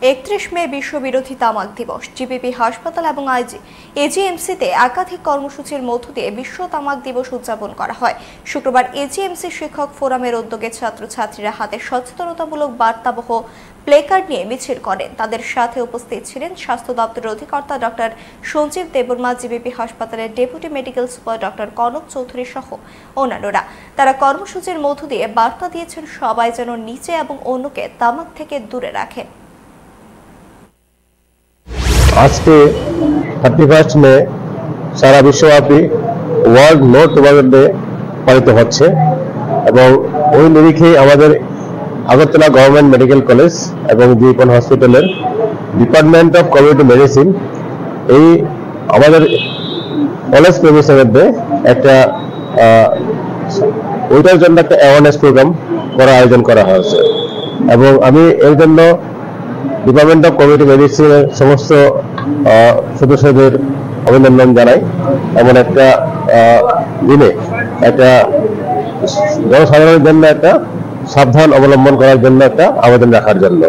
31 মে বিশ্ববিরোধী তামাক দিবস। জিবিপি হাসপাতাল এবং এজিএমসিতে একাধিক কর্মসূচির মধ্য দিয়ে বিশ্ব তামাক দিবস উদযাপন করা হয়। শুক্রবার এজিএমসি শিক্ষক ফোরামের উদ্যোগে ছাত্রছাত্রীরা হাতে সচেতনতামূলক বার্তাবহ প্লেকার্ড নিয়ে মিছিল করেন। তাদের সাথে উপস্থিত ছিলেন স্বাস্থ্য দপ্তরের অধিকর্তা ডক্টর সঞ্জীব দেববর্মা, জিবিপি হাসপাতালের deputy medical super doctor Kanak Chowdhury সহ অন্যান্যরা। তারা কর্মসূচির মধ্য দিয়ে বার্তা দিয়েছেন সবাই যেন নিজে এবং অন্যকে তামাক থেকে দূরে রাখেন। আজকে 31 মে সারা বিশ্বব্যাপী ওয়ার্ল্ড নো টোবাকো ডে পালিত হচ্ছে এবং ওই নিরিখে আমাদের আগরতলা গভর্নমেন্ট মেডিকেল কলেজ এবং জিপন হসপিটালের ডিপার্টমেন্ট অফ কমিউনিটি মেডিসিন এই আমাদের কলেজ প্রেমিসের মধ্যে একটা ওইটার জন্য একটা অ্যাওয়ারনেস প্রোগ্রাম আয়োজন করা হয়েছে এবং আমি এর জন্য ডিপার্টমেন্ট অফ কমিউনিটি মেডিসিনের সমস্ত সদস্যদের অভিনন্দন জানাই। এমন একটা দিনে একটা জনসাধারণের জন্য একটা সাবধান অবলম্বন করার জন্য একটা আবেদন রাখার জন্য।